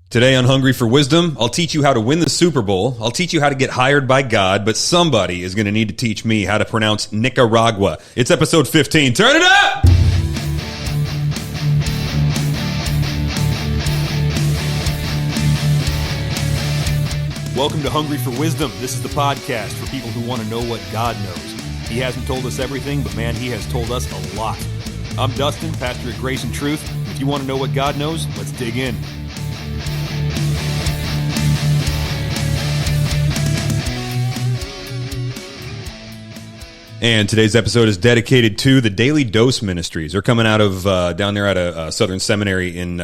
Today on Hungry for Wisdom, I'll teach you how to win the Super Bowl. I'll teach you how to get hired by God, but somebody is going to need to teach me how to pronounce Nicaragua. It's episode 15. Turn it up! Welcome to Hungry for Wisdom. This is the podcast for people who want to know what God knows. He hasn't told us everything, but man, he has told us a lot. I'm Dustin, pastor at Grace and Truth. If you want to know what God knows, let's dig in. And today's episode is dedicated to the Daily Dose Ministries. They're coming out of down there at a Southern Seminary in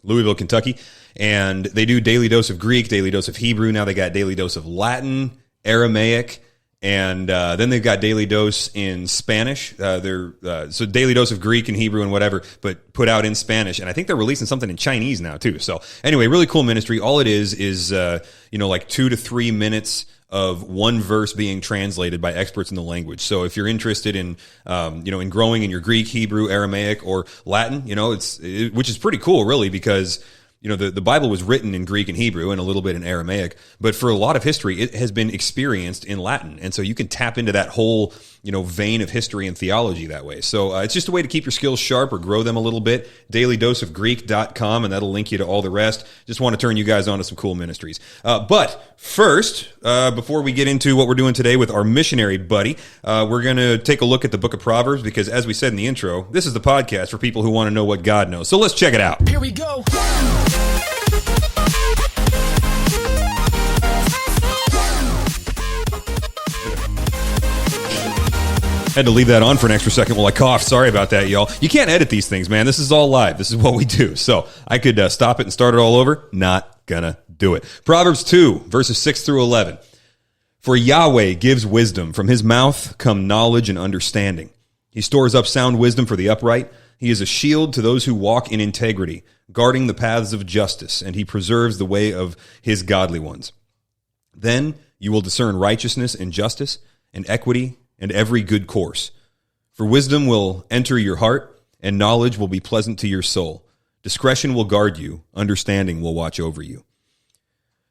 Louisville, Kentucky. And they do Daily Dose of Greek, Daily Dose of Hebrew. Now they got Daily Dose of Latin, Aramaic, and then they've got Daily Dose in Spanish. So Daily Dose of Greek and Hebrew and whatever, but put out in Spanish. And I think they're releasing something in Chinese now too. So anyway, really cool ministry. All it is like 2 to 3 minutes of one verse being translated by experts in the language. So if you're interested in, in growing in your Greek, Hebrew, Aramaic, or Latin, which is pretty cool, really, because the Bible was written in Greek and Hebrew and a little bit in Aramaic, but for a lot of history, it has been experienced in Latin. And so you can tap into that whole, vein of history and theology that way. So it's just a way to keep your skills sharp or grow them a little bit. DailyDoseOfGreek.com, and that'll link you to all the rest. Just want to turn you guys on to some cool ministries. But first, before we get into what we're doing today with our missionary buddy, we're going to take a look at the book of Proverbs, because as we said in the intro, this is the podcast for people who want to know what God knows. So let's check it out. Here we go. Had to leave that on for an extra second while I coughed. Sorry about that, y'all. You can't edit these things, man. This is all live. This is what we do. So I could stop it and start it all over. Not gonna do it. Proverbs 2, verses 6 through 11. For Yahweh gives wisdom. From his mouth come knowledge and understanding. He stores up sound wisdom for the upright. He is a shield to those who walk in integrity, guarding the paths of justice, and he preserves the way of his godly ones. Then you will discern righteousness and justice and equity and every good course. For wisdom will enter your heart, and knowledge will be pleasant to your soul. Discretion will guard you, understanding will watch over you.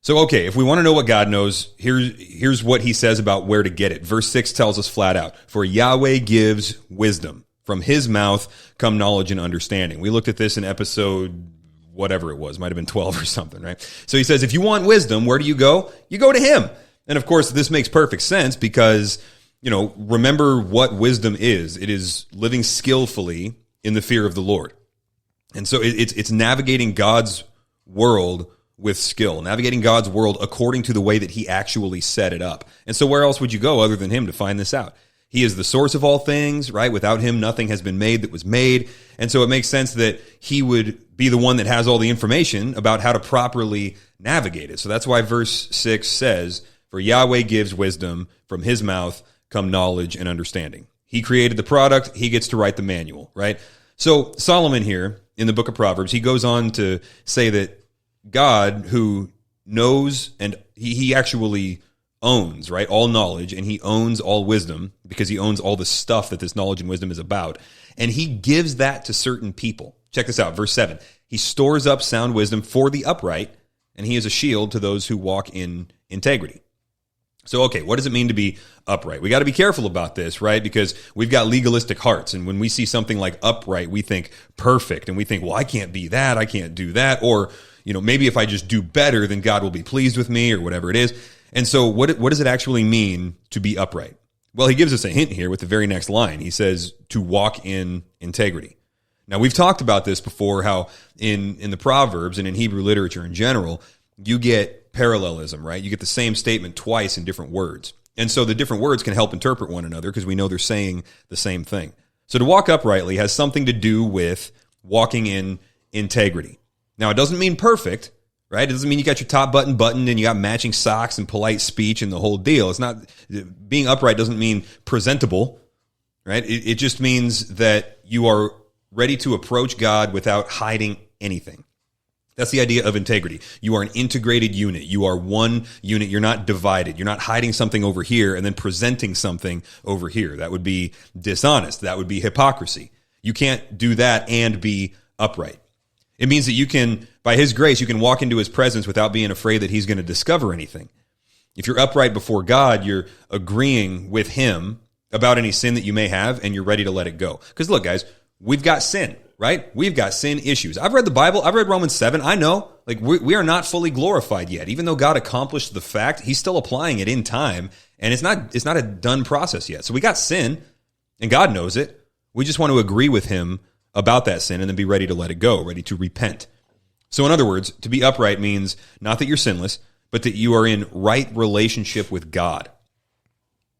So, okay, if we want to know what God knows, here's what he says about where to get it. Verse 6 tells us flat out, for Yahweh gives wisdom. From his mouth come knowledge and understanding. We looked at this in episode whatever it was, might have been 12 or something, right? So he says, if you want wisdom, where do you go? You go to him. And of course, this makes perfect sense because remember what wisdom is. It is living skillfully in the fear of the Lord. And so it's navigating God's world with skill, navigating God's world according to the way that he actually set it up. And so where else would you go other than him to find this out? He is the source of all things, right? Without him, nothing has been made that was made. And so it makes sense that he would be the one that has all the information about how to properly navigate it. So that's why verse 6 says, for Yahweh gives wisdom, from his mouth come knowledge and understanding. He created the product. He gets to write the manual, right? So Solomon here in the book of Proverbs, he goes on to say that God, who knows and he actually owns, right, all knowledge, and he owns all wisdom because he owns all the stuff that this knowledge and wisdom is about. And he gives that to certain people. Check this out, verse 7. He stores up sound wisdom for the upright, and he is a shield to those who walk in integrity. So, okay, what does it mean to be upright? We got to be careful about this, right? Because we've got legalistic hearts. And when we see something like upright, we think perfect. And we think, well, I can't be that. I can't do that. Or, maybe if I just do better, then God will be pleased with me or whatever it is. And so what does it actually mean to be upright? Well, he gives us a hint here with the very next line. He says to walk in integrity. Now, we've talked about this before, how in the Proverbs and in Hebrew literature in general, you get parallelism, right? You get the same statement twice in different words. And so the different words can help interpret one another because we know they're saying the same thing. So to walk uprightly has something to do with walking in integrity. Now, it doesn't mean perfect, right? It doesn't mean you got your top button buttoned and you got matching socks and polite speech and the whole deal. It's not, being upright doesn't mean presentable, right? It just means that you are ready to approach God without hiding anything. That's the idea of integrity. You are an integrated unit. You are one unit. You're not divided. You're not hiding something over here and then presenting something over here. That would be dishonest. That would be hypocrisy. You can't do that and be upright. It means that you can, by his grace, you can walk into his presence without being afraid that he's going to discover anything. If you're upright before God, you're agreeing with him about any sin that you may have, and you're ready to let it go. Because look, guys, we've got sin, right? We've got sin issues. I've read the Bible. I've read Romans 7. I know, like, we are not fully glorified yet. Even though God accomplished the fact, he's still applying it in time, and it's not a done process yet. So we got sin, and God knows it. We just want to agree with him about that sin and then be ready to let it go, ready to repent. So in other words, to be upright means not that you're sinless, but that you are in right relationship with God.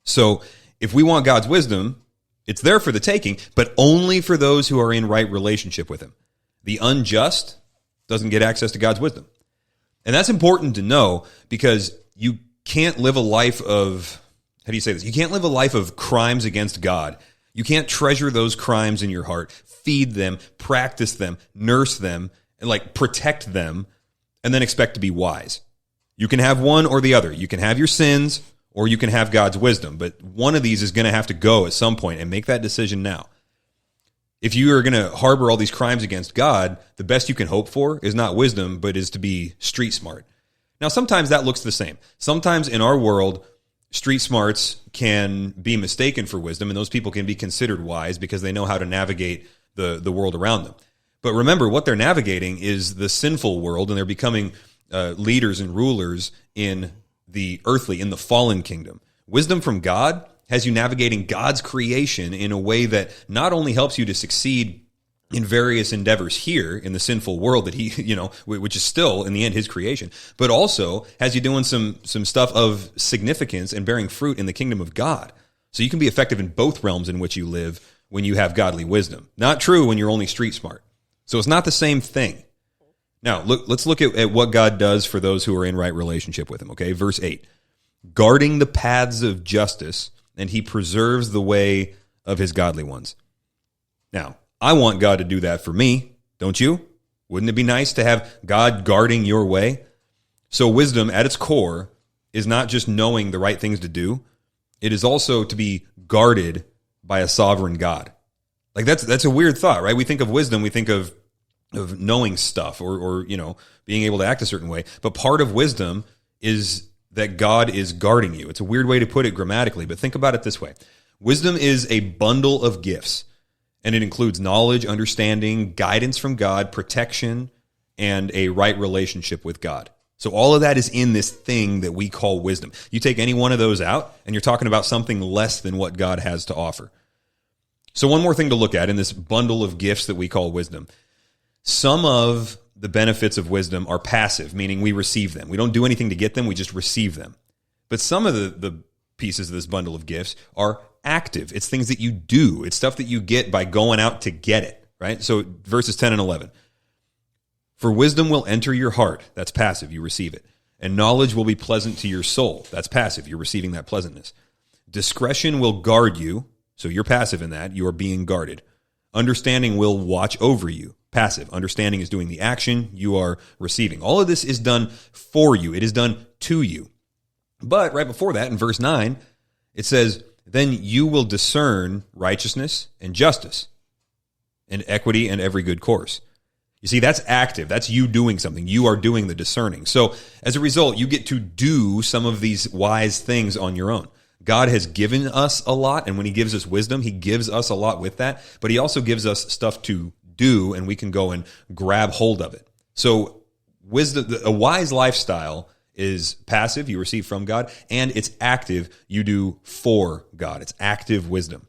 So if we want God's wisdom, it's there for the taking, but only for those who are in right relationship with him. The unjust doesn't get access to God's wisdom. And that's important to know, because you can't live a life of, how do you say this? You can't live a life of crimes against God. You can't treasure those crimes in your heart, feed them, practice them, nurse them, and like protect them, and then expect to be wise. You can have one or the other. You can have your sins, or you can have God's wisdom, but one of these is going to have to go at some point, and make that decision now. If you are going to harbor all these crimes against God, the best you can hope for is not wisdom, but is to be street smart. Now, sometimes that looks the same. Sometimes in our world, street smarts can be mistaken for wisdom, and those people can be considered wise because they know how to navigate the world around them. But remember, what they're navigating is the sinful world, and they're becoming leaders and rulers in the earthly, in the fallen kingdom. Wisdom from God has you navigating God's creation in a way that not only helps you to succeed in various endeavors here in the sinful world that he, which is still in the end his creation, but also has you doing some stuff of significance and bearing fruit in the kingdom of God. So you can be effective in both realms in which you live when you have godly wisdom. Not true when you're only street smart. So it's not the same thing. Now, let's look at what God does for those who are in right relationship with him, okay? Verse 8, guarding the paths of justice, and he preserves the way of his godly ones. Now, I want God to do that for me, don't you? Wouldn't it be nice to have God guarding your way? So wisdom at its core is not just knowing the right things to do. It is also to be guarded by a sovereign God. Like that's a weird thought, right? We think of wisdom, we think of knowing stuff or being able to act a certain way. But part of wisdom is that God is guarding you. It's a weird way to put it grammatically, but think about it this way. Wisdom is a bundle of gifts, and it includes knowledge, understanding, guidance from God, protection, and a right relationship with God. So all of that is in this thing that we call wisdom. You take any one of those out, and you're talking about something less than what God has to offer. So one more thing to look at in this bundle of gifts that we call wisdom. Some of the benefits of wisdom are passive, meaning we receive them. We don't do anything to get them, we just receive them. But some of the pieces of this bundle of gifts are active. It's things that you do. It's stuff that you get by going out to get it, right? So verses 10 and 11. For wisdom will enter your heart. That's passive. You receive it. And knowledge will be pleasant to your soul. That's passive. You're receiving that pleasantness. Discretion will guard you. So you're passive in that. You are being guarded. Understanding will watch over you. Passive. Understanding is doing the action. You are receiving. All of this is done for you. It is done to you. But right before that, in verse 9, it says, then you will discern righteousness and justice and equity and every good course. You see, that's active. That's you doing something. You are doing the discerning. So as a result, you get to do some of these wise things on your own. God has given us a lot, and when he gives us wisdom, he gives us a lot with that, but he also gives us stuff to do, and we can go and grab hold of it. So wisdom, a wise lifestyle is passive, you receive from God, and it's active, you do for God. It's active wisdom.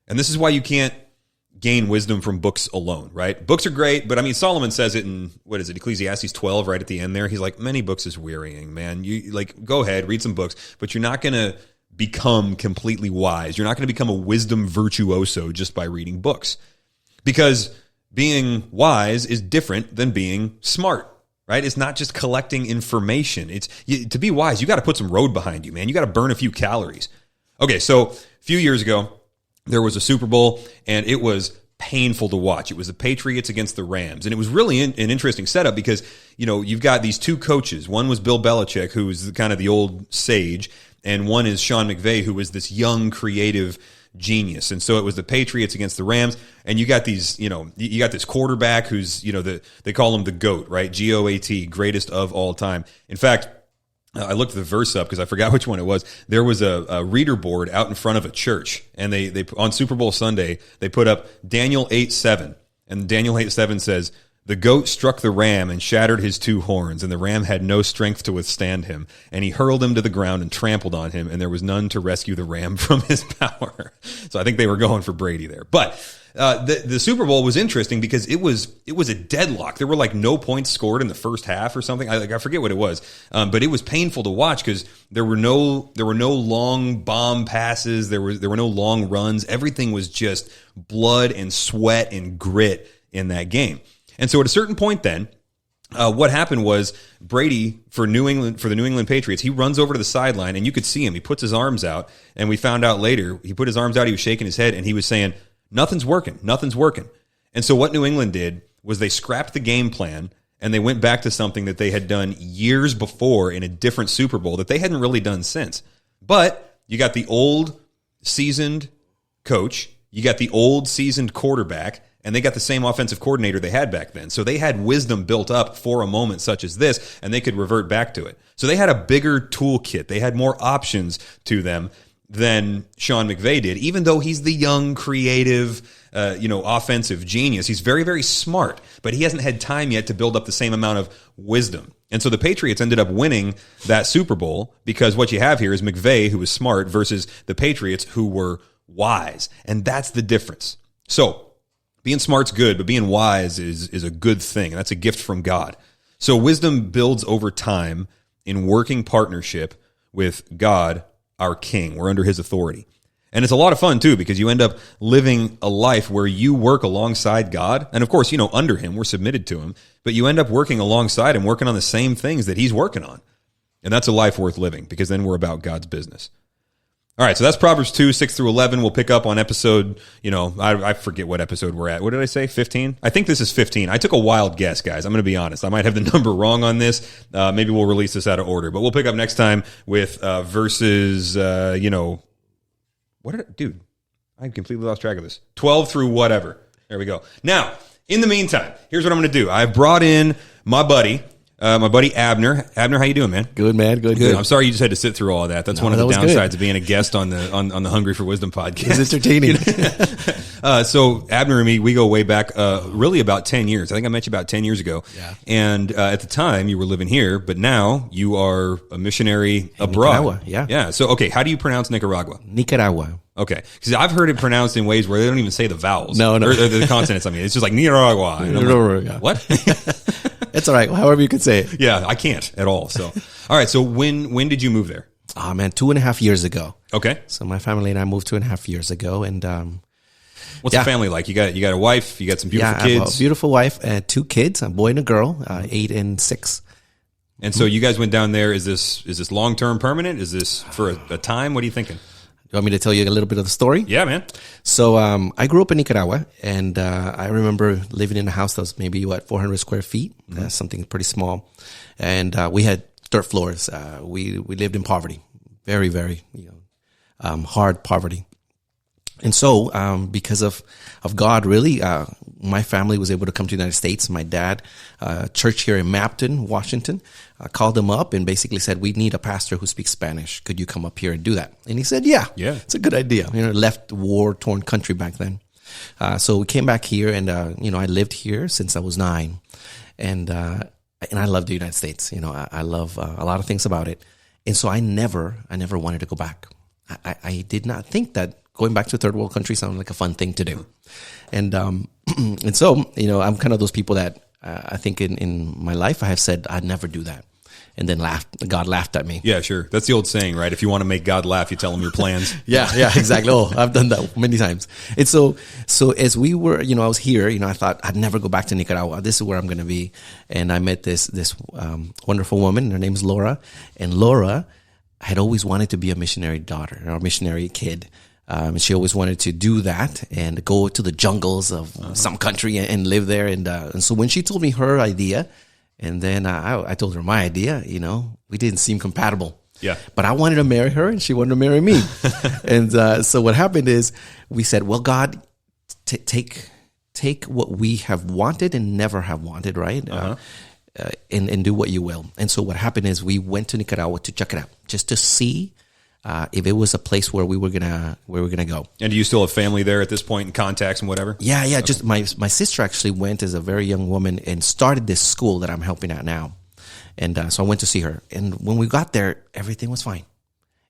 And this is why you can't gain wisdom from books alone, right? Books are great, but I mean, Solomon says it in, Ecclesiastes 12, right at the end there. He's like, many books is wearying, man. You go ahead, read some books, but you're not going to become completely wise. You're not going to become a wisdom virtuoso just by reading books, because being wise is different than being smart, right? It's not just collecting information. To be wise, you got to put some road behind you, man. You got to burn a few calories. Okay, so a few years ago, there was a Super Bowl, and it was painful to watch. It was the Patriots against the Rams, and it was really an interesting setup because, you've got these two coaches. One was Bill Belichick, who was kind of the old sage, and one is Sean McVay, who was this young, creative genius. And so it was the Patriots against the Rams. And you got these, you got this quarterback who's, they call him the GOAT, right? GOAT, greatest of all time. In fact, I looked the verse up because I forgot which one it was. There was a reader board out in front of a church, and they on Super Bowl Sunday, they put up Daniel 8:7. And Daniel 8:7 says, "The goat struck the ram and shattered his two horns, and the ram had no strength to withstand him. And he hurled him to the ground and trampled on him, and there was none to rescue the ram from his power." So I think they were going for Brady there. But the Super Bowl was interesting because it was a deadlock. There were like no points scored in the first half or something. I forget what it was, but it was painful to watch because there were no long bomb passes. There were no long runs. Everything was just blood and sweat and grit in that game. And so at a certain point then, what happened was Brady, for the New England Patriots, he runs over to the sideline, and you could see him. He puts his arms out, and we found out later, he put his arms out, he was shaking his head, and he was saying, nothing's working. And so what New England did was they scrapped the game plan, and they went back to something that they had done years before in a different Super Bowl that they hadn't really done since. But you got the old seasoned coach, you got the old seasoned quarterback, and they got the same offensive coordinator they had back then. So they had wisdom built up for a moment such as this, and they could revert back to it. So they had a bigger toolkit. They had more options to them than Sean McVay did, even though he's the young, creative, offensive genius. He's very, very smart, but he hasn't had time yet to build up the same amount of wisdom. And so the Patriots ended up winning that Super Bowl because what you have here is McVay, who was smart, versus the Patriots, who were wise. And that's the difference. So being smart's good, but being wise is a good thing. And that's a gift from God. So wisdom builds over time in working partnership with God, our King. We're under his authority. And it's a lot of fun, too, because you end up living a life where you work alongside God. And, of course, under him, we're submitted to him. But you end up working alongside him, working on the same things that he's working on. And that's a life worth living, because then we're about God's business. All right, so that's Proverbs 2, 6 through 11. We'll pick up on episode, I forget what episode we're at. What did I say, 15? I think this is 15. I took a wild guess, guys. I'm going to be honest. I might have the number wrong on this. Maybe we'll release this out of order. But we'll pick up next time with verses, dude, I completely lost track of this. 12 through whatever. There we go. Now, in the meantime, here's what I'm going to do. I've brought in my buddy Abner. Abner, how you doing, man? Good, man. Good. I'm sorry you just had to sit through all of that. That's one of the downsides of being a guest on the Hungry for Wisdom podcast. It's entertaining. So Abner and me, we go way back, really about 10 years. I think I met you about 10 years ago. Yeah. And at the time, you were living here, but now you are a missionary abroad. Nicaragua, yeah. Yeah. So, okay, how do you pronounce Nicaragua? Nicaragua. Okay, because I've heard it pronounced in ways where they don't even say the vowels. No. Or the consonants, it's just like Nicaragua. And I'm like, what? It's all right. However you could say it. Yeah, I can't at all. So, all right. So when did you move there? Oh, man, 2.5 years ago. Okay. So my family and I moved 2.5 years ago. And what's the family like? You got a wife, you got some beautiful kids. I have a beautiful wife, 2 kids, a boy and a girl, 8 and 6. And so you guys went down there. Is this long-term permanent? Is this for a time? What are you thinking? You want me to tell you a little bit of the story? Yeah, man. So I grew up in Nicaragua, and I remember living in a house that was maybe 400 square feet, something pretty small, and we had dirt floors. We lived in poverty, very, very hard poverty. And so, because of God, really, my family was able to come to the United States. My dad, church here in Mapton, Washington, called him up and basically said, "We need a pastor who speaks Spanish. Could you come up here and do that?" And he said, "Yeah, it's a good idea." Left war-torn country back then. So we came back here, and I lived here since I was 9, and I love the United States. I love a lot of things about it, and so I never wanted to go back. I did not think that going back to a third world country sounded like a fun thing to do. And and so, I'm kind of those people that I think in my life I have said I'd never do that. And then God laughed at me. Yeah, sure. That's the old saying, right? If you want to make God laugh, you tell him your plans. Yeah, exactly. Oh, I've done that many times. And so as we were, I was here, I thought I'd never go back to Nicaragua. This is where I'm going to be. And I met this wonderful woman. Her name's Laura. And Laura had always wanted to be a missionary daughter or a missionary kid. She always wanted to do that and go to the jungles of some country and live there. And so when she told me her idea, and then I told her my idea, we didn't seem compatible. Yeah. But I wanted to marry her and she wanted to marry me. And so what happened is we said, well, God, take what we have wanted and never have wanted, right? And do what you will. And so what happened is we went to Nicaragua to check it out, just to see if it was a place where we were gonna go. And do you still have family there at this point, and contacts and whatever? Yeah. Okay. Just my sister actually went as a very young woman and started this school that I'm helping at now. And so I went to see her. And when we got there, everything was fine.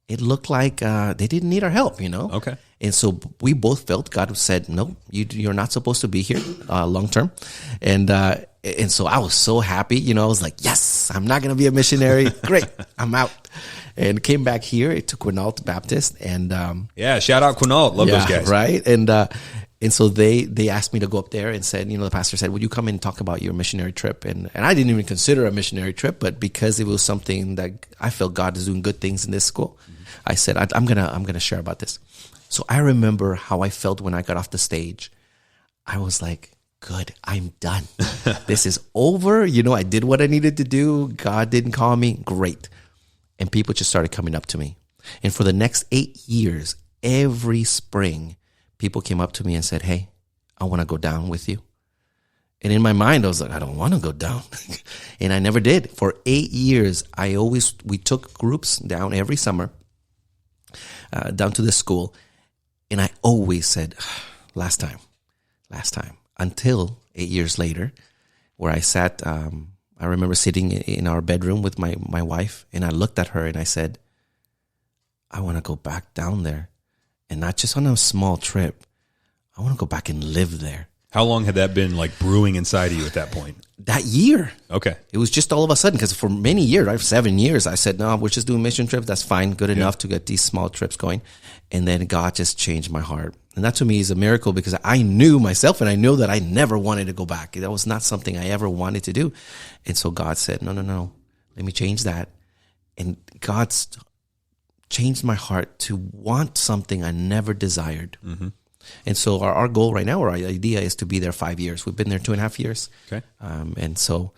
It looked like they didn't need our help, Okay. And so we both felt God said, no, you're not supposed to be here long term. And so I was so happy, I was like, yes, I'm not going to be a missionary. Great, I'm out. And came back here to Quinault Baptist. And yeah, shout out Quinault. Love those guys. Right. And so they asked me to go up there and said, the pastor said, would you come and talk about your missionary trip? And I didn't even consider a missionary trip, but because it was something that I felt God is doing good things in this school, I said, I'm gonna share about this. So I remember how I felt when I got off the stage. I was like, good, I'm done. This is over. I did what I needed to do. God didn't call me. Great. And people just started coming up to me. And for the next 8 years, every spring, people came up to me and said, hey, I want to go down with you. And in my mind, I was like, I don't want to go down. And I never did. For 8 years, we took groups down every summer, down to the school. And I always said, last time, until 8 years later, where I sat, I remember sitting in our bedroom with my wife, and I looked at her and I said, I want to go back down there, and not just on a small trip. I want to go back and live there. How long had that been like brewing inside of you at that point? That year. Okay. It was just all of a sudden, because for many years, right, 7 years, I said, no, we're just doing mission trips. That's fine. Good enough to get these small trips going. And then God just changed my heart. And that to me is a miracle, because I knew myself and I knew that I never wanted to go back. That was not something I ever wanted to do. And so God said, no, let me change that. And God's changed my heart to want something I never desired. Mm-hmm. And so our goal right now, our idea is to be there 5 years. We've been there 2.5 years. Okay. And so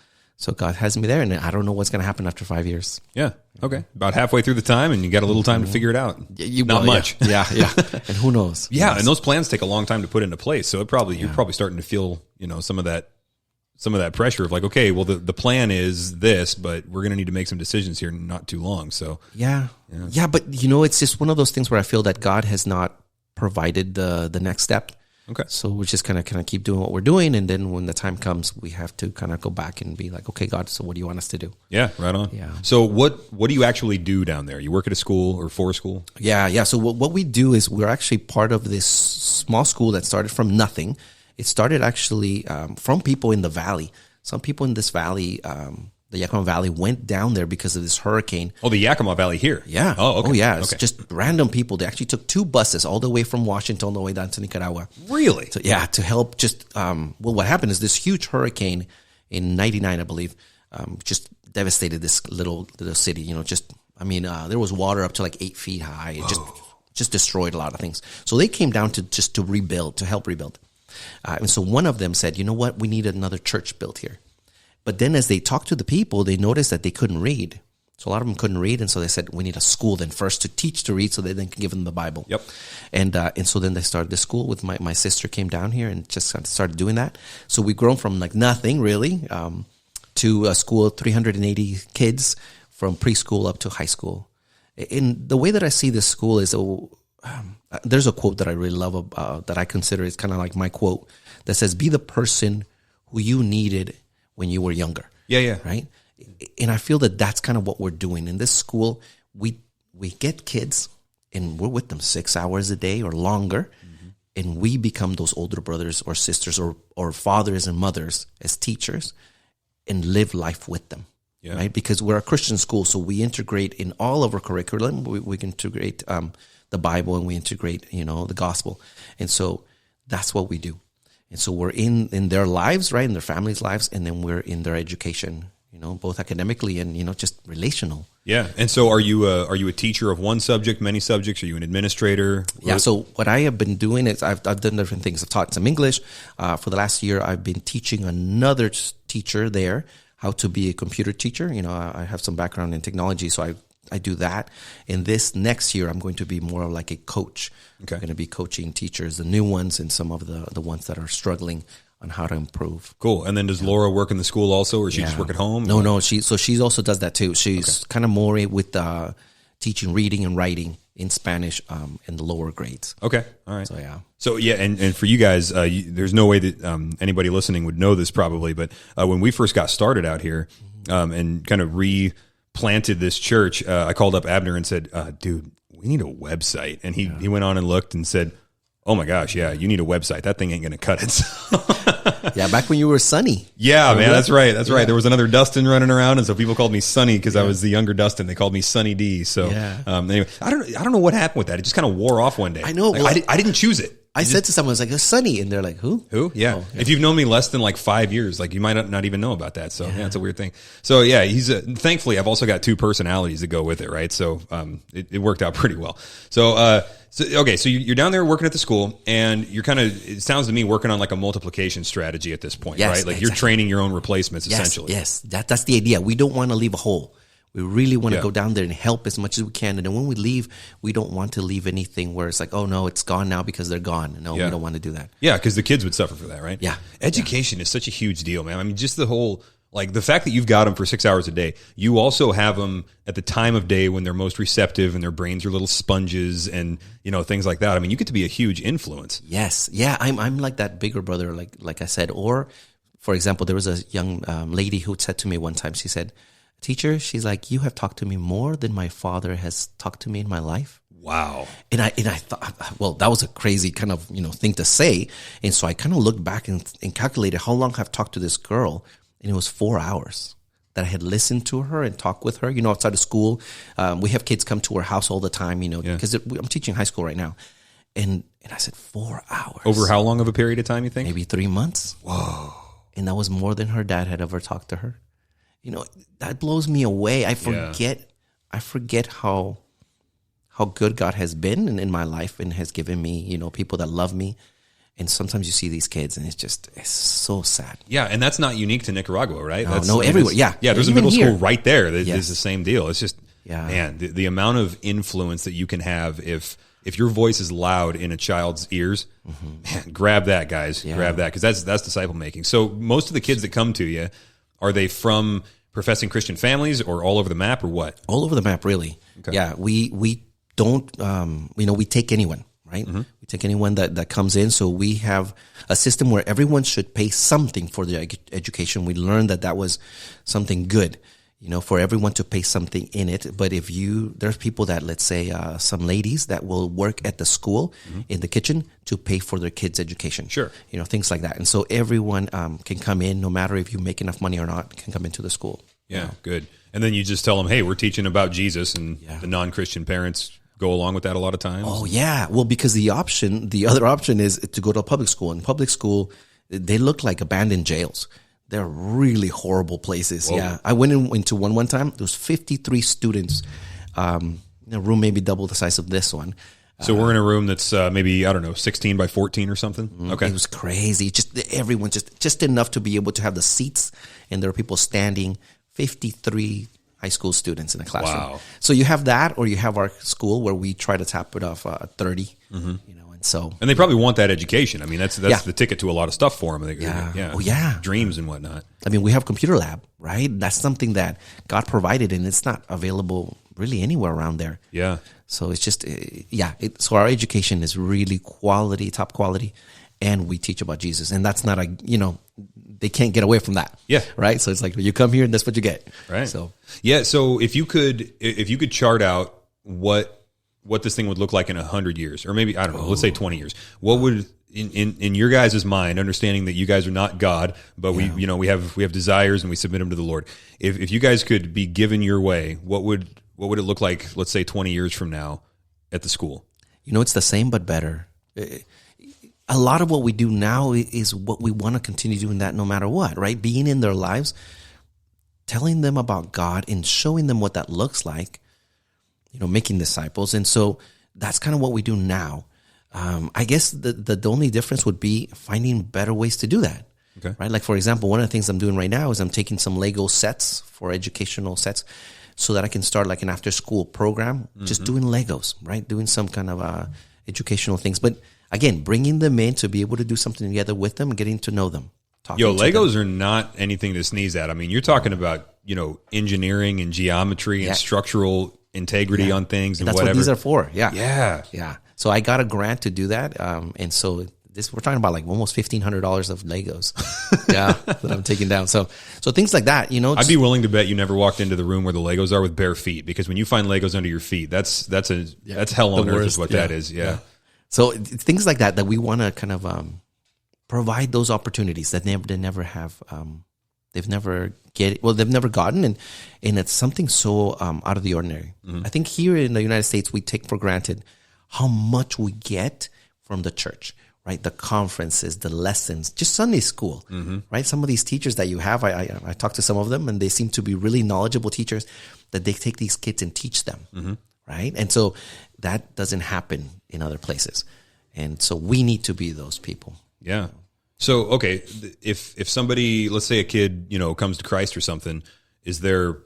God has me there, and I don't know what's going to happen after 5 years. Yeah. Okay. About halfway through the time, and you got a little time to figure it out. Not much. Yeah. And who knows? Yeah. And those plans take a long time to put into place. So you're probably starting to feel, some of that pressure of like, okay, well, the plan is this, but we're going to need to make some decisions here not too long. So yeah. But it's just one of those things where I feel that God has not provided the next step. Okay. So we're just gonna kind of keep doing what we're doing, and then when the time comes, we have to kind of go back and be like, okay, God, so what do you want us to do? Yeah, right on. Yeah. So what do you actually do down there? You work at a school or for a school? Yeah. So what we do is we're actually part of this small school that started from nothing. It started actually from people in the valley. Some people in this valley, the Yakima Valley, went down there because of this hurricane. Oh, the Yakima Valley here? Yeah. Oh, okay. Oh, yeah. It's just random people. They actually took 2 buses all the way from Washington all the way down to Nicaragua. Really? So, to help just, what happened is this huge hurricane in 99, I believe, just devastated this little city. There was water up to like 8 feet high. It just destroyed a lot of things. So they came down to rebuild, to help rebuild. And so one of them said, you know what? We need another church built here. But then as they talked to the people, they noticed that they couldn't read. So a lot of them couldn't read. And so they said, we need a school then first to teach to read so they then can give them the Bible. Yep. And so then they started the school with my sister came down here and just started doing that. So we've grown from like nothing really to a school of 380 kids from preschool up to high school. And the way that I see this school is, there's a quote that I really love that I consider is kind of like my quote that says, be the person who you needed when you were younger. Yeah. Right? And I feel that that's kind of what we're doing. In this school, we get kids and we're with them 6 hours a day or longer. Mm-hmm. And we become those older brothers or sisters or fathers and mothers as teachers and live life with them. Yeah. Right? Because we're a Christian school, so we integrate in all of our curriculum. We integrate the Bible and we integrate, the gospel. And so that's what we do. And so we're in their lives, right, in their families' lives, and then we're in their education, both academically and, just relational. Yeah. And so are you a teacher of one subject, many subjects? Are you an administrator? Yeah. So what I have been doing is I've done different things. I've taught some English. For the last year, I've been teaching another teacher there how to be a computer teacher. I have some background in technology, so I I do that. And this next year, I'm going to be more like a coach. Okay. I'm going to be coaching teachers, the new ones and some of the ones that are struggling on how to improve. Cool. And then does Laura work in the school also, or she just work at home? No. She also does that too. She's kind of more with teaching reading and writing in Spanish in the lower grades. Okay. All right. So, yeah. So, yeah, and for you guys, there's no way that anybody listening would know this probably, but when we first got started out here and kind of replanted this church, I called up Abner and said, dude, we need a website. And he went on and looked and said, oh my gosh, yeah, you need a website. That thing ain't going to cut it. Yeah, back when you were Sonny. Yeah, man, that's right. That's right. There was another Dustin running around, and so people called me Sonny because I was the younger Dustin. They called me Sonny D. So anyway, I don't know what happened with that. It just kind of wore off one day. I know. Like, Well, I didn't choose it. I said to someone, I was like, Sonny. And they're like, who? Who? Yeah. If you've known me less than like 5 years, like you might not even know about that. So yeah, it's a weird thing. So yeah, he's thankfully I've also got two personalities that go with it, right? So it worked out pretty well. So so you're down there working at the school, and you're kind of, it sounds to me, working on like a multiplication strategy at this point, right? Like exactly. You're training your own replacements essentially. Yes, that's the idea. We don't want to leave a hole. We really want to go down there and help as much as we can. And then when we leave, we don't want to leave anything where it's like, oh, no, it's gone now because they're gone. No, we don't want to do that. Yeah, because the kids would suffer for that, right? Yeah. Education is such a huge deal, man. I mean, just the whole, like the fact that you've got them for 6 hours a day, you also have them at the time of day when they're most receptive and their brains are little sponges and, things like that. I mean, you get to be a huge influence. Yes. Yeah, I'm like that bigger brother, like I said. Or, for example, there was a young lady who said to me one time, she said, teacher, she's like, you have talked to me more than my father has talked to me in my life. Wow. And I thought, well, that was a crazy kind of, thing to say. And so I kind of looked back and calculated how long I've talked to this girl. And it was 4 hours that I had listened to her and talked with her, outside of school. We have kids come to our house all the time, because I'm teaching high school right now. And I said, 4 hours. Over how long of a period of time, you think? Maybe 3 months. Whoa. And that was more than her dad had ever talked to her. That blows me away. I forget how good God has been in my life and has given me, people that love me. And sometimes you see these kids and it's so sad. Yeah. And that's not unique to Nicaragua, right? No, everywhere. Yeah. Yeah. There's a middle school right there that is the same deal. It's just, Yeah. Man, the amount of influence that you can have if your voice is loud in a child's ears, man, grab that, guys. Yeah. Grab that, because that's disciple making. So most of the kids that come to you, are they from professing Christian families or all over the map, or what? All over the map, really. Okay. Yeah, we don't, we take anyone, right? Mm-hmm. We take anyone that comes in. So we have a system where everyone should pay something for their education. We learned that was something good, for everyone to pay something in it. But there's people that, let's say, some ladies that will work at the school in the kitchen to pay for their kids' education. Sure. Things like that. And so everyone can come in, no matter if you make enough money or not, can come into the school. Yeah, good. And then you just tell them, hey, we're teaching about Jesus, and the non-Christian parents go along with that a lot of times. Oh, yeah. Well, because the other option is to go to a public school. In public school, they look like abandoned jails. They're really horrible places. Whoa. Yeah. I went into one time. There was 53 students. A room maybe double the size of this one. So we're in a room that's maybe, 16 by 14 or something? Okay. It was crazy. Just everyone, just enough to be able to have the seats, and there are people standing, 53 high school students in a classroom. Wow. So you have that, or you have our school where we try to top it off at 30, and they probably want that education. I mean, that's the ticket to a lot of stuff for them. Yeah. Oh, yeah. Dreams and whatnot. I mean, we have computer lab, right? That's something that God provided, and it's not available really anywhere around there. Yeah. So it's just, so our education is really quality, top quality, and we teach about Jesus. And that's not they can't get away from that. Yeah. Right? So it's like, you come here and that's what you get. Right. So, yeah. So if you could chart out what this thing would look like in 100 years, or maybe, I don't know, let's say 20 years, what would, in your guys' mind, understanding that you guys are not God, but we have desires and we submit them to the Lord. If you guys could be given your way, what would it look like, let's say 20 years from now at the school? It's the same, but better. A lot of what we do now is what we want to continue doing, that no matter what, right? Being in their lives, telling them about God and showing them what that looks like, making disciples. And so that's kind of what we do now. I guess the only difference would be finding better ways to do that. Okay. Right? Like, for example, one of the things I'm doing right now is I'm taking some Lego sets for educational sets, so that I can start like an after school program, just doing Legos, right? Doing some kind of educational things. But again, bringing them in to be able to do something together with them and getting to know them. Legos are not anything to sneeze at. I mean, you're talking about, engineering and geometry and structural integrity on things and that's whatever. What these are for. Yeah. Yeah. Yeah. So I got a grant to do that. And so we're talking about like almost $1,500 of Legos. That I'm taking down. So things like that, I'd be willing to bet you never walked into the room where the Legos are with bare feet, because when you find Legos under your feet, that's hell on earth is what that is. Yeah. So things like that we want to kind of provide those opportunities that they never have. They've never gotten, and it's something so out of the ordinary. I think here in the United States, we take for granted how much we get from the church, right? The conferences, the lessons, just Sunday school, right? Some of these teachers that you have, I talked to some of them, and they seem to be really knowledgeable teachers that they take these kids and teach them, right? And so that doesn't happen in other places. And so we need to be those people. Yeah. So, okay, if somebody, let's say a kid, comes to Christ or something, is there,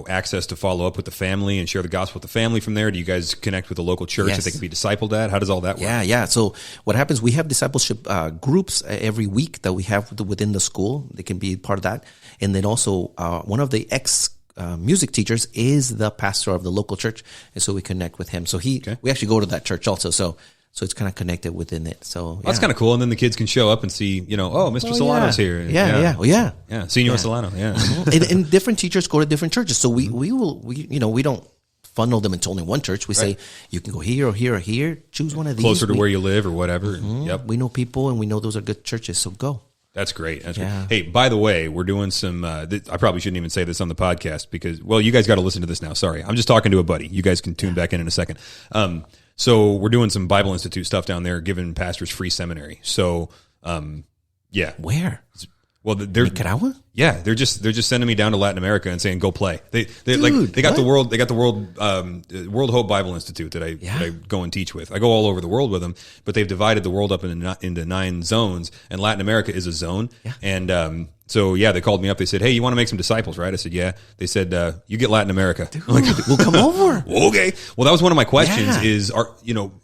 access to follow up with the family and share the gospel with the family from there? Do you guys connect with the local church that they can be discipled at? How does all that work? Yeah. So what happens, we have discipleship groups every week that we have within the school. They can be part of that. And then also one of the music teachers is the pastor of the local church. And so we connect with him. So we actually go to that church also. So it's kind of connected within it. So that's kind of cool. And then the kids can show up and see, Mr. Solano's here. Yeah. Senor Solano. Yeah. and different teachers go to different churches. So we don't funnel them into only one church. We say, you can go here or here or here. Choose one of these. Closer to where you live or whatever. Yep. We know people and we know those are good churches. So go. That's great. Great. Hey, by the way, we're doing some, I probably shouldn't even say this on the podcast because, you guys got to listen to this now. Sorry. I'm just talking to a buddy. You guys can tune back in a second. So we're doing some Bible Institute stuff down there, giving pastors free seminary. So, Where? Well, they're Nicaragua. Yeah, they're just sending me down to Latin America and saying go play. They got the World Hope Bible Institute that I go and teach with. I go all over the world with them, but they've divided the world up into 9 zones, and Latin America is a zone. Yeah. And so they called me up. They said, "Hey, you want to make some disciples, right?" I said, "Yeah." They said, "You get Latin America." Dude, we'll come over. Okay. Well, that was one of my questions. Is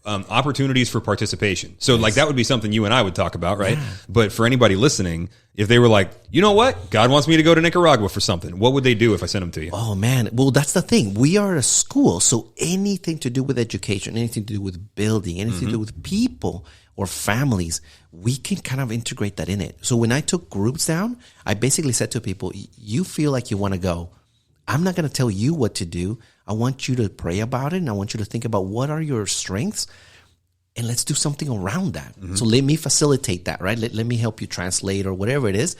opportunities for participation. So that would be something you and I would talk about, right? Yeah. But for anybody listening, if they were like, you know what, God wants me to go to Nicaragua for something, what would they do if I sent them to you? Oh man, well that's the thing. We are a school, so anything to do with education, anything to do with building, anything to do with people or families, we can kind of integrate that in it. So when I took groups down, I basically said to people, you feel like you want to go. I'm not going to tell you what to do. I want you to pray about it, and I want you to think about what are your strengths, and let's do something around that. So let me facilitate that, right? Let me help you translate or whatever it is,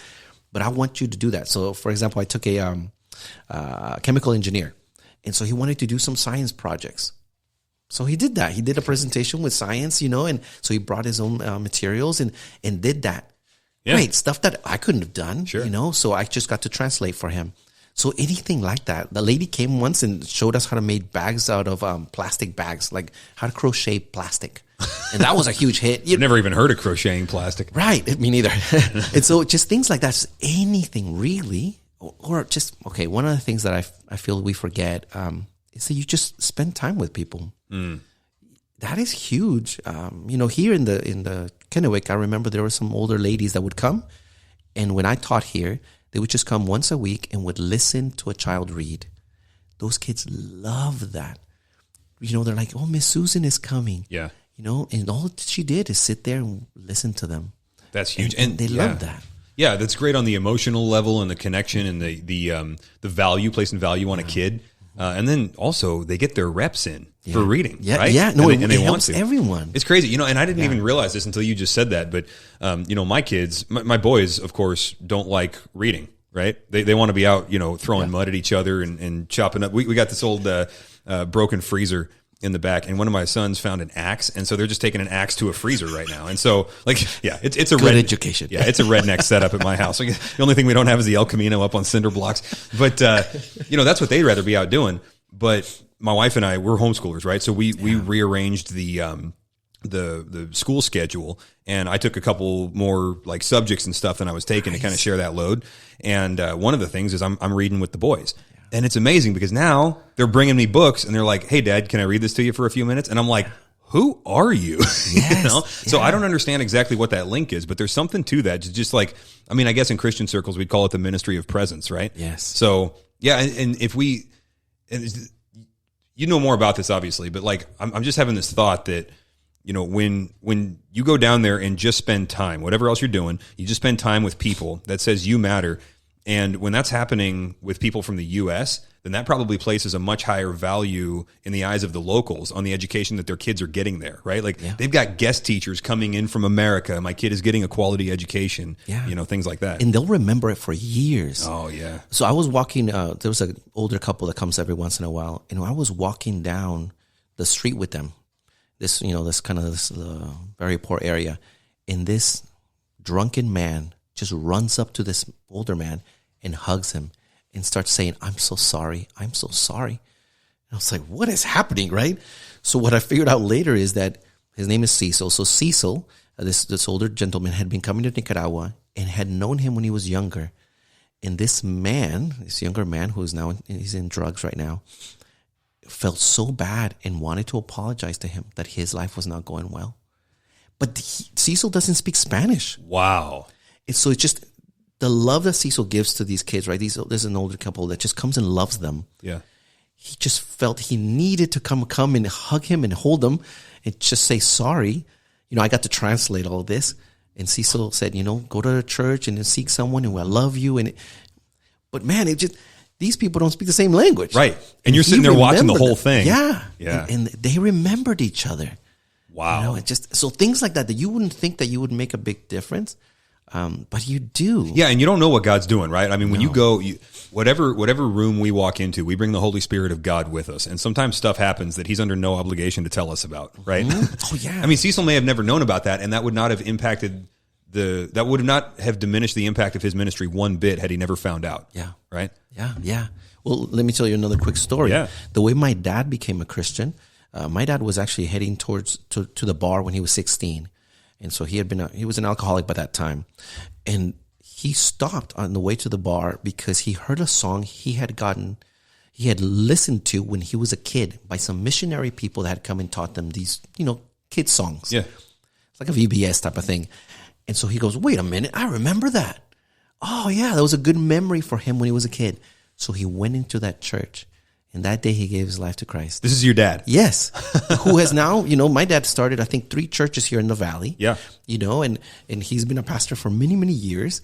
but I want you to do that. So for example, I took a chemical engineer, and so he wanted to do some science projects. So he did that. He did a presentation with science, and so he brought his own materials and did that. Yeah. Great stuff that I couldn't have done, so I just got to translate for him. So anything like that. The lady came once and showed us how to make bags out of plastic bags, like how to crochet plastic. And that was a huge hit. I've never even heard of crocheting plastic. Right. Me neither. And so just things like that, just anything really, or just, okay, one of the things that I feel we forget is that you just spend time with people. That is huge. Here in the Kennewick, I remember there were some older ladies that would come, and when I taught here, they would just come once a week and would listen to a child read. Those kids love that. They're like, "Oh, Miss Susan is coming." Yeah. And all she did is sit there and listen to them. That's huge, and they love that. Yeah, that's great on the emotional level and the connection and the value, placing value on a kid. And then also they get their reps in for reading, right? Yeah, no, and they want to. Everyone. It's crazy, and I didn't even realize this until you just said that. But my kids, my boys, of course, don't like reading, right? They want to be out, throwing mud at each other and chopping up. We got this old broken freezer in the back, and one of my sons found an axe, and so they're just taking an axe to a freezer right now. And so, it's a good education. Yeah, it's a redneck setup at my house. The only thing we don't have is the El Camino up on cinder blocks, but that's what they'd rather be out doing. But my wife and I, we're homeschoolers, right? So we rearranged the school schedule, and I took a couple more subjects and stuff than I was taking to kind of share that load. And one of the things is I'm reading with the boys. And it's amazing because now they're bringing me books and they're like, hey, Dad, can I read this to you for a few minutes? And I'm like, who are you? Yes, you know? So I don't understand exactly what that link is, but there's something to that. Just like, I mean, I guess in Christian circles, we'd call it the ministry of presence, right? Yes. So yeah. And if we, and you know more about this obviously, but like, I'm just having this thought that, you know, when you go down there and just spend time, whatever else you're doing, you just spend time with people that says you matter. And when that's happening with people from the U.S., then that probably places a much higher value in the eyes of the locals on the education that their kids are getting there, right? Like they've got guest teachers coming in from America. My kid is getting a quality education, you know, things like that. And they'll remember it for years. Oh, yeah. So I was walking, there was an older couple that comes every once in a while, and I was walking down the street with them, this, you know, this kind of this very poor area, and this drunken man just runs up to this older man and hugs him and starts saying, I'm so sorry. I'm so sorry. And I was like, what is happening, right? So what I figured out later is that his name is Cecil. So Cecil, this older gentleman, had been coming to Nicaragua and had known him when he was younger. And this younger man who is now, he's in drugs right now, felt so bad and wanted to apologize to him that his life was not going well. But Cecil doesn't speak Spanish. Wow. So it's just the love that Cecil gives to these kids, right? There's an older couple that just comes and loves them. Yeah. He just felt he needed to come and hug him and hold him and just say sorry. You know, I got to translate all of this. And Cecil said, you know, go to the church and seek someone who will love you. But man, these people don't speak the same language. Right. And you're sitting there watching the whole thing. Yeah. Yeah. And they remembered each other. Wow. You know, so things like that you wouldn't think that you would make a big difference. But you do. Yeah, and you don't know what God's doing, right? I mean, when you go, whatever room we walk into, we bring the Holy Spirit of God with us. And sometimes stuff happens that he's under no obligation to tell us about, right? Oh, yeah. I mean, Cecil may have never known about that, and that would not have impacted that would not have diminished the impact of his ministry one bit had he never found out. Yeah. Right? Yeah. Well, let me tell you another quick story. Yeah. The way my dad became a Christian, my dad was actually heading to the bar when he was 16. And so he was an alcoholic by that time. And he stopped on the way to the bar because he heard a song he had listened to when he was a kid by some missionary people that had come and taught them these, you know, kid songs. Yeah. It's like a VBS type of thing. And so he goes, wait a minute, I remember that. Oh yeah, that was a good memory for him when he was a kid. So he went into that church. And that day he gave his life to Christ. This is your dad? Yes. Who has now, you know, my dad started, I think, 3 churches here in the Valley. Yeah. You know, and he's been a pastor for many, many years.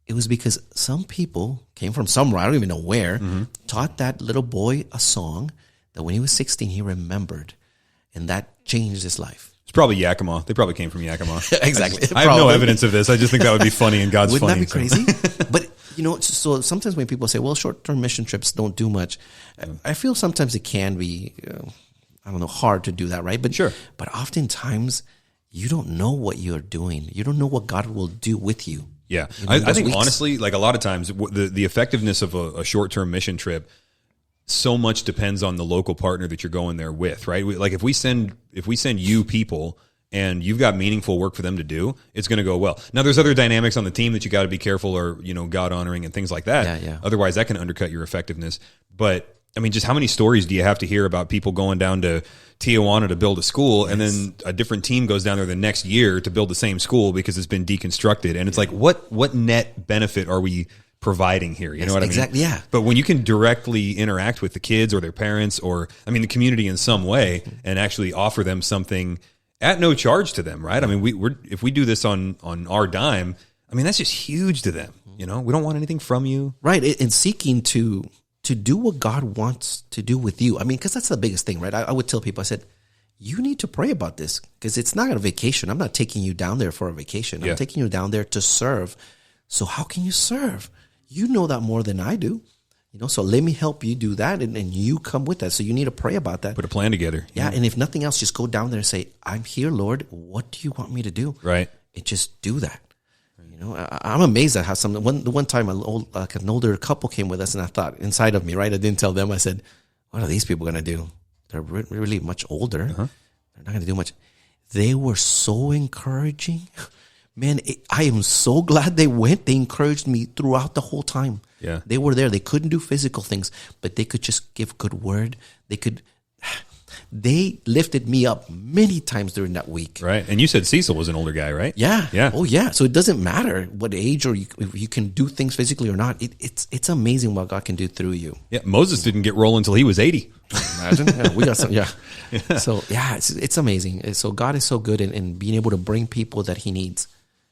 It was because some people came from somewhere, I don't even know where, taught that little boy a song that when he was 16, he remembered. And that changed his life. It's probably Yakima. They probably came from Yakima. Exactly. I have no evidence of this. I just think that would be funny and God's Wouldn't funny. Wouldn't that be crazy? But, you know, so sometimes when people say, well, short-term mission trips don't do much, I feel sometimes it can be, hard to do that, right? But sure. But oftentimes, you don't know what you're doing. You don't know what God will do with you. Yeah. You know, I think, honestly, like a lot of times, the effectiveness of a short-term mission trip so much depends on the local partner that you're going there with, right? Like if we send you people and you've got meaningful work for them to do, it's going to go well. Now there's other dynamics on the team that you got to be careful or, you know, God honoring and things like that. Yeah. Otherwise that can undercut your effectiveness. But I mean, just how many stories do you have to hear about people going down to Tijuana to build a school and then a different team goes down there the next year to build the same school because it's been deconstructed. And it's like, what net benefit are we providing here? You know what I mean? Exactly. Yeah. But when you can directly interact with the kids or their parents or, I mean, the community in some way and actually offer them something at no charge to them, right? I mean, if we do this on our dime, I mean, that's just huge to them. You know, we don't want anything from you. Right. And seeking to do what God wants to do with you. I mean, because that's the biggest thing, right? I would tell people, I said, you need to pray about this because it's not a vacation. I'm not taking you down there for a vacation. I'm taking you down there to serve. So how can you serve? You know that more than I do. You know, so let me help you do that and you come with that. So you need to pray about that. Put a plan together. Yeah. And if nothing else, just go down there and say, I'm here, Lord. What do you want me to do? Right. And just do that. You know, I'm amazed at how one time an older couple came with us and I thought inside of me, right? I didn't tell them. I said, what are these people going to do? They're really much older. They're not going to do much. They were so encouraging. Man, I am so glad they went. They encouraged me throughout the whole time. Yeah. They were there. They couldn't do physical things, but they could just give good word. They lifted me up many times during that week. Right. And you said Cecil was an older guy, right? Yeah. Yeah. Oh, yeah. So it doesn't matter what age or if you can do things physically or not. It's amazing what God can do through you. Yeah. Moses didn't get rolling until he was 80. Imagine. Yeah, we got some. Yeah. So yeah, it's amazing. So God is so good in being able to bring people that He needs.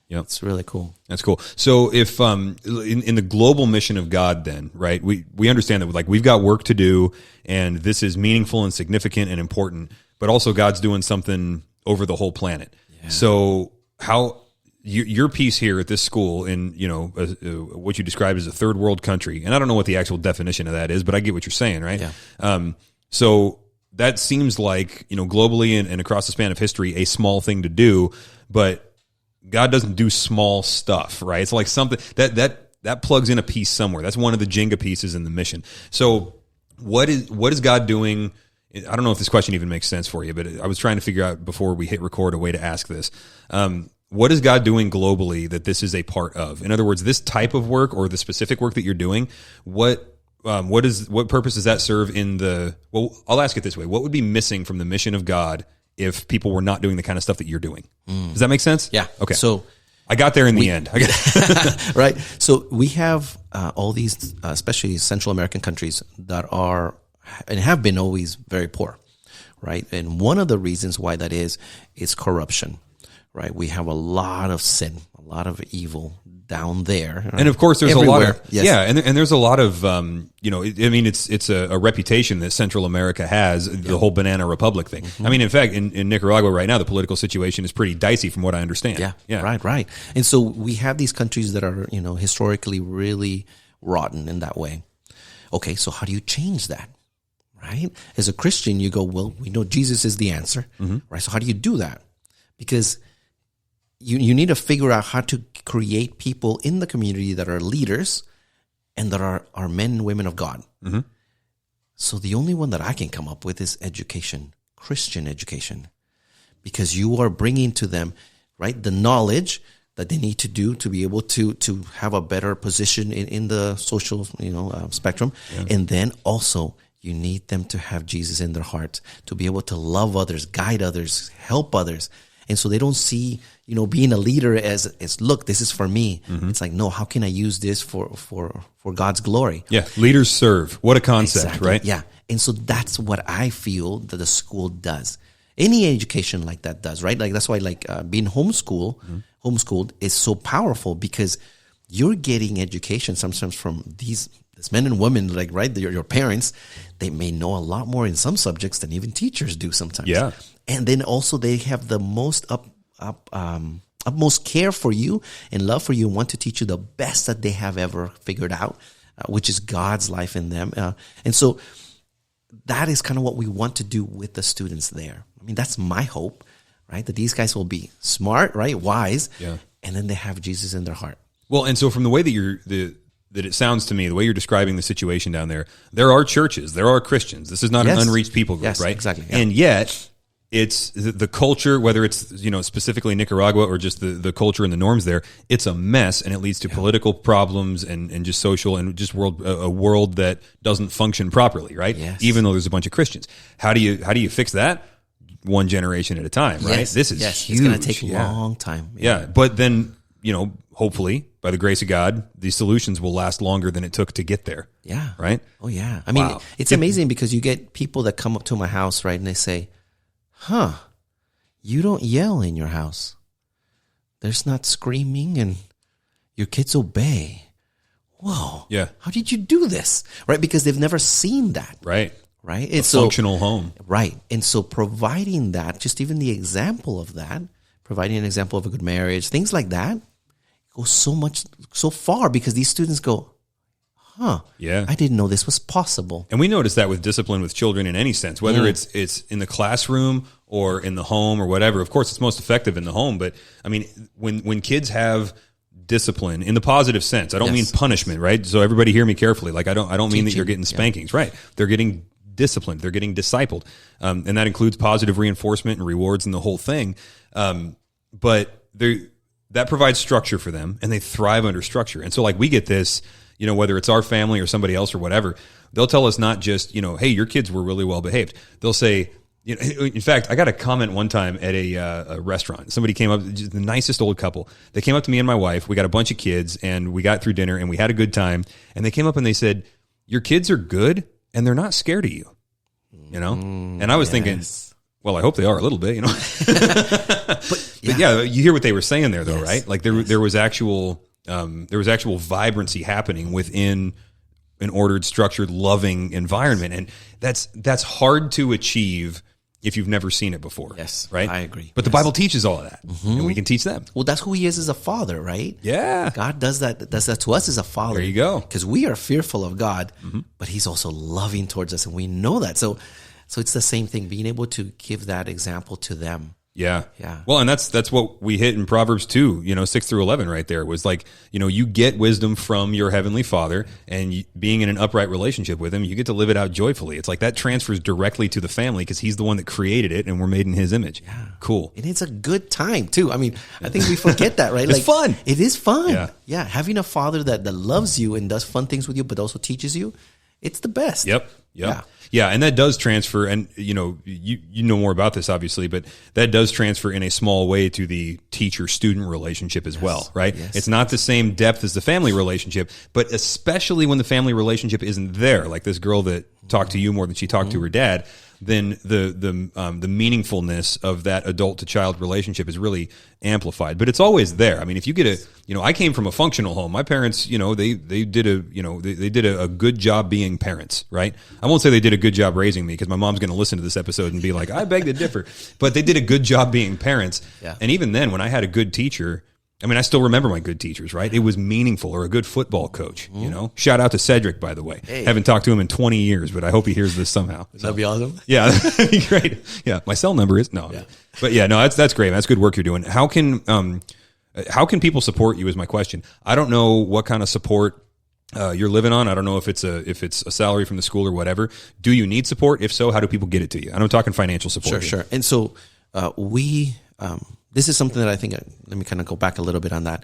Yeah, it's really cool. That's cool. So if in the global mission of God, then right, we understand that like we've got work to do, and this is meaningful and significant and important. But also, God's doing something over the whole planet. Yeah. So how your piece here at this school in what you described as a third world country, and I don't know what the actual definition of that is, but I get what you're saying, right? Yeah. So that seems like globally and across the span of history a small thing to do, but God doesn't do small stuff, right? It's like something that plugs in a piece somewhere. That's one of the Jenga pieces in the mission. So what is God doing? I don't know if this question even makes sense for you, but I was trying to figure out before we hit record a way to ask this. What is God doing globally that this is a part of? In other words, this type of work or the specific work that you're doing, what purpose does that serve in the, well, I'll ask it this way. What would be missing from the mission of God if people were not doing the kind of stuff that you're doing? Does that make sense? Yeah. Okay. So I got there in the end. Right. So we have all these, especially Central American countries that are and have been always very poor, right? And one of the reasons why that is corruption, right? We have a lot of sin, a lot of evil down there, and of course there's everywhere. A lot of and there's a lot of it's a reputation that Central America has, the whole banana republic thing. I mean, in fact, in Nicaragua right now the political situation is pretty dicey from what I understand. Right. And so we have these countries that are historically really rotten in that way. Okay, so how do you change that? Right? As a Christian, you go, well, we know Jesus is the answer, right? So how do you do that? Because you need to figure out how to create people in the community that are leaders and that are men and women of God. So the only one that I can come up with is education, Christian education, because you are bringing to them, right, the knowledge that they need to do to be able to have a better position in the social spectrum. And then also you need them to have Jesus in their heart, to be able to love others, guide others, help others. And so they don't see, being a leader as look, this is for me. It's like, no, how can I use this for God's glory? Yeah. Leaders serve. What a concept, exactly. Right? Yeah. And so that's what I feel that the school does. Any education like that does, right? Like that's why being homeschooled is so powerful, because you're getting education sometimes from these men and women, like, right, your parents. They may know a lot more in some subjects than even teachers do sometimes. Yeah. And then also they have the most utmost care for you and love for you and want to teach you the best that they have ever figured out, which is God's life in them. And so that is kind of what we want to do with the students there. I mean, that's my hope, right? That these guys will be smart, right? Wise. Yeah. And then they have Jesus in their heart. Well, and so from the way that that it sounds to me, the way you're describing the situation down there are churches, there are Christians. This is not an unreached people group, right? Exactly. Yeah. And yet it's the culture, whether it's, specifically Nicaragua or just the culture and the norms there, it's a mess, and it leads to political problems and just social and just a world that doesn't function properly, right? Yes. Even though there's a bunch of Christians. How do you fix that? One generation at a time, right? Yes. This is huge. It's going to take a long time. Yeah. But then, hopefully, by the grace of God, these solutions will last longer than it took to get there. Yeah. Right? Oh, yeah. I mean, it's amazing because you get people that come up to my house, right, and they say, you don't yell in your house. There's not screaming and your kids obey. Whoa. Yeah. How did you do this? Right? Because they've never seen that. Right. Right? It's a functional home. Right. And so providing that, just even the example of that, providing an example of a good marriage, things like that, goes so far, because these students go, yeah, I didn't know this was possible. And we notice that with discipline with children in any sense, whether it's in the classroom or in the home or whatever. Of course, it's most effective in the home, but I mean, when kids have discipline in the positive sense, I don't mean punishment, right? So everybody hear me carefully. Like I don't mean that you're getting spankings, right? They're getting disciplined, they're getting discipled, and that includes positive reinforcement and rewards and the whole thing. But that provides structure for them, and they thrive under structure. And so, like, we get this. whether it's our family or somebody else or whatever, they'll tell us not just, hey, your kids were really well behaved. They'll say, in fact, I got a comment one time at a restaurant. Somebody came up, just the nicest old couple. They came up to me and my wife. We got a bunch of kids, and we got through dinner, and we had a good time. And they came up and they said, your kids are good, and they're not scared of you. And I was thinking, well, I hope they are a little bit, but yeah, you hear what they were saying there, though, right? Like there was actual vibrancy happening within an ordered, structured, loving environment, and that's hard to achieve if you've never seen it before. Yes, right. I agree. But the Bible teaches all of that, and we can teach them. Well, that's who He is as a father, right? Yeah, God does that to us as a father. There you go. Because we are fearful of God, but He's also loving towards us, and we know that. So it's the same thing, being able to give that example to them. Yeah. Yeah. Well, and that's what we hit in Proverbs 2, 6 through 11 right there. It was like, you get wisdom from your heavenly Father, and being in an upright relationship with Him, you get to live it out joyfully. It's like that transfers directly to the family because He's the one that created it, and we're made in His image. Yeah. Cool. And it's a good time too. I mean, I think we forget that, right? It's fun. It is fun. Yeah. Yeah. Having a father that loves you and does fun things with you, but also teaches you, it's the best. Yep. Yeah, and that does transfer, and you know more about this obviously, but that does transfer in a small way to the teacher-student relationship as well, right? Yes. It's not the same depth as the family relationship, but especially when the family relationship isn't there, like this girl that talked to you more than she talked to her dad, then the meaningfulness of that adult to child relationship is really amplified. But it's always there. I mean, if you get I came from a functional home. My parents, they did a good job being parents, right? I won't say they did a good job raising me, because my mom's going to listen to this episode and be like, I beg to differ. But they did a good job being parents. Yeah. And even then, when I had a good teacher, I mean, I still remember my good teachers, right? It was meaningful. Or a good football coach, Shout out to Cedric, by the way. Hey. Haven't talked to him in 20 years, but I hope he hears this somehow. That'd be awesome. Yeah, that'd be great. Yeah, my cell number is no. Yeah. But yeah, no, that's great. That's good work you're doing. How can people support you is my question. I don't know what kind of support you're living on. I don't know if it's a salary from the school or whatever. Do you need support? If so, how do people get it to you? I'm talking financial support. Sure. And so this is something that I think, let me kind of go back a little bit on that.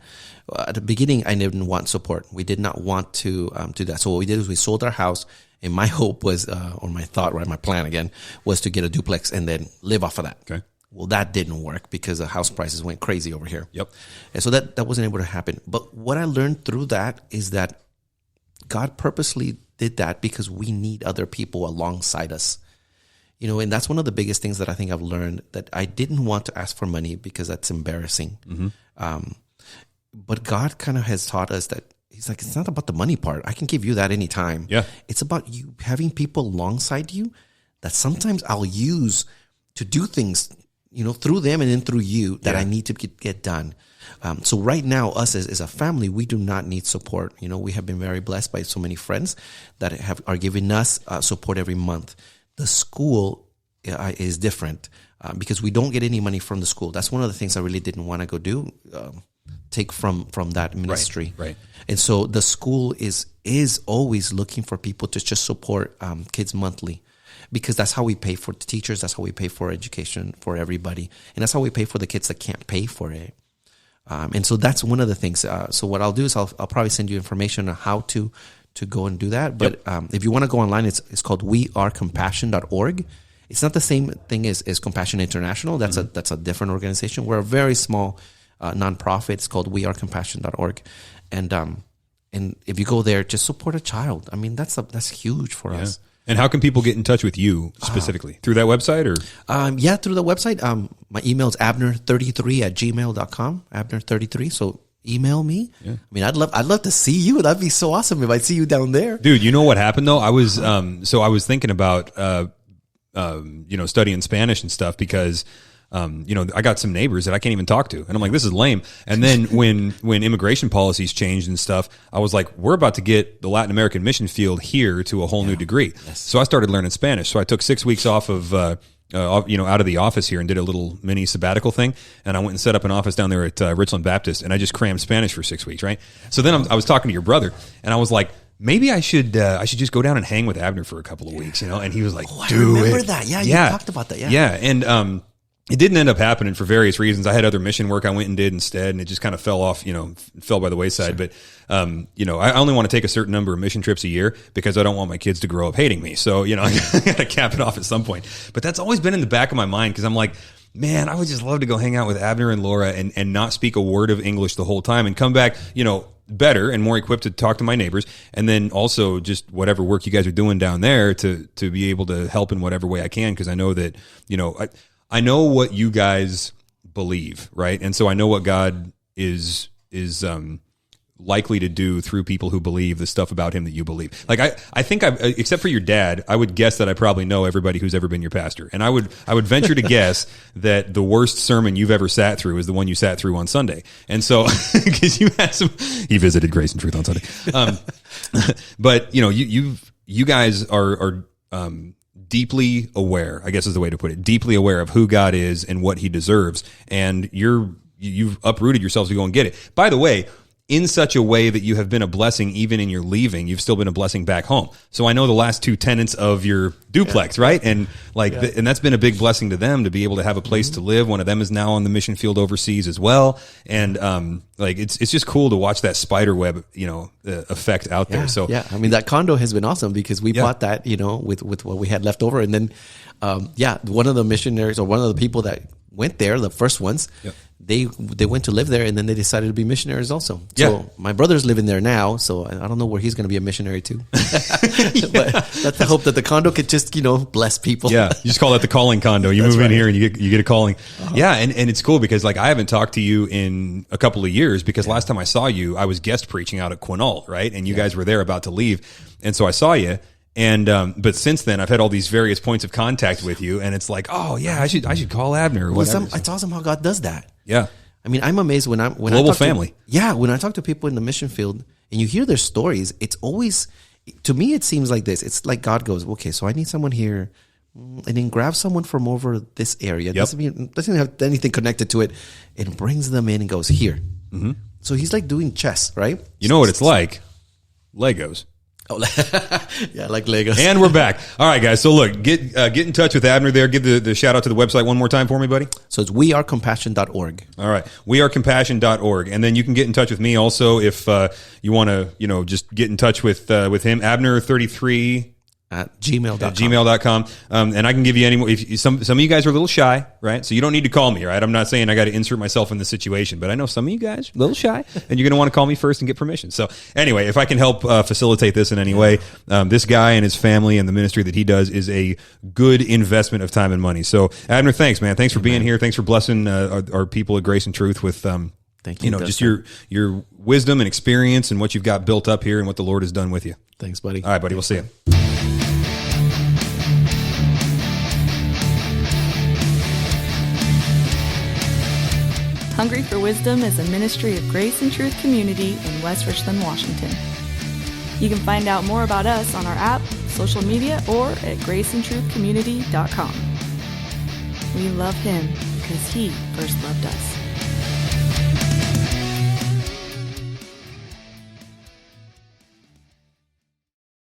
At the beginning, I didn't want support. We did not want to do that. So what we did is we sold our house, and my hope was, or my thought, right, my plan again, was to get a duplex and then live off of that. Okay. Well, that didn't work because the house prices went crazy over here. Yep. And so that wasn't able to happen. But what I learned through that is that God purposely did that because we need other people alongside us. And that's one of the biggest things that I think I've learned, that I didn't want to ask for money because that's embarrassing. But God kind of has taught us that He's like, it's not about the money part. I can give you that anytime. Yeah. It's about you having people alongside you that sometimes I'll use to do things, through them and then through you that I need to get done. So right now, us as a family, we do not need support. We have been very blessed by so many friends that are giving us support every month. The school is different because we don't get any money from the school. That's one of the things I really didn't want to go do, take from that ministry. Right. And so the school is always looking for people to just support kids monthly, because that's how we pay for the teachers. That's how we pay for education for everybody. And that's how we pay for the kids that can't pay for it. And so that's one of the things. So what I'll do is I'll probably send you information on how to go and do that. But if you want to go online, it's called wearecompassion.org. It's not the same thing as Compassion International. That's a different organization. We're a very small nonprofit. It's called wearecompassion.org. And if you go there, just support a child. I mean, that's huge for us. And how can people get in touch with you specifically? Through that website or? Through the website. My email is abner33@gmail.com, Abner33. So email me. Yeah. I mean, I'd love to see you. That'd be so awesome if I'd see you down there. Dude, you know what happened though? I was, I was thinking about, studying Spanish and stuff because, I got some neighbors that I can't even talk to. And I'm like, this is lame. And then when immigration policies changed and stuff, I was like, we're about to get the Latin American mission field here to a whole new degree. Yes. So I started learning Spanish. So I took 6 weeks off of, out of the office here and did a little mini sabbatical thing. And I went and set up an office down there at Richland Baptist, and I just crammed Spanish for 6 weeks. Right. So then I was talking to your brother, and I was like, maybe I should just go down and hang with Abner for a couple of weeks, And he was like, I remember that. Yeah. You talked about that. Yeah. Yeah. it didn't end up happening for various reasons. I had other mission work I went and did instead, and it just kind of fell off, fell by the wayside. Sure. But, I only want to take a certain number of mission trips a year because I don't want my kids to grow up hating me. So, I got to cap it off at some point. But that's always been in the back of my mind because I'm like, man, I would just love to go hang out with Abner and Laura and not speak a word of English the whole time and come back, better and more equipped to talk to my neighbors. And then also just whatever work you guys are doing down there to be able to help in whatever way I can. Because I know that, I know what you guys believe, right? And so I know what God is likely to do through people who believe the stuff about him that you believe. Like I think except for your dad, I would guess that I probably know everybody who's ever been your pastor. And I would venture to guess that the worst sermon you've ever sat through is the one you sat through on Sunday. And so, because he visited Grace and Truth on Sunday. But you guys are deeply aware, I guess is the way to put it, deeply aware of who God is and what he deserves. And you've uprooted yourselves to go and get it. By the way, in such a way that you have been a blessing even in your leaving, you've still been a blessing back home. So I know the last two tenants of your duplex, right? And and that's been a big blessing to them to be able to have a place to live. One of them is now on the mission field overseas as well. And it's just cool to watch that spider web, effect out there. So I mean, that condo has been awesome because we bought that, with what we had left over. And then, one of the missionaries or one of the people that went there, the first ones, they went to live there, and then they decided to be missionaries also. So my brother's living there now, so I don't know where he's going to be a missionary too. But that's the hope that the condo could just, bless people. Yeah, you just call that the calling condo. You move in here and you get a calling. Uh-huh. Yeah, and it's cool because I haven't talked to you in a couple of years because last time I saw you, I was guest preaching out at Quinault, right? And you guys were there about to leave, and so I saw you. And but since then, I've had all these various points of contact with you, and it's like, oh yeah, I should call Abner or whatever. It's awesome how God does that. Yeah, I mean, I'm amazed when global family. When I talk to people in the mission field, and you hear their stories, it's always, to me, it seems like this. It's like God goes, okay, so I need someone here, and then grab someone from over this area. Doesn't have anything connected to it, and brings them in and goes here. Mm-hmm. So he's like doing chess, right? You know what it's like? Legos. Oh, yeah, like Legos. And we're back. All right, guys. So look, get in touch with Abner there. Give the shout out to the website one more time for me, buddy. So it's wearecompassion.org. All right. Wearecompassion.org. And then you can get in touch with me also if you want to, just get in touch with him, Abner33 at gmail.com. gmail.com. And I can give you any more. If some of you guys are a little shy, right? So you don't need to call me, right? I'm not saying I got to insert myself in the situation, but I know some of you guys are a little shy and you're going to want to call me first and get permission. So anyway, if I can help facilitate this in any way, this guy and his family and the ministry that he does is a good investment of time and money. So Abner, thanks, man. Thanks for being here. Thanks for blessing our people at Grace and Truth with, thank you. Just your wisdom and experience and what you've got built up here and what the Lord has done with you. Thanks, buddy. All right, buddy. We'll see you. Hungry for Wisdom is a ministry of Grace and Truth Community in West Richland, Washington. You can find out more about us on our app, social media, or at graceandtruthcommunity.com. We love him because he first loved us.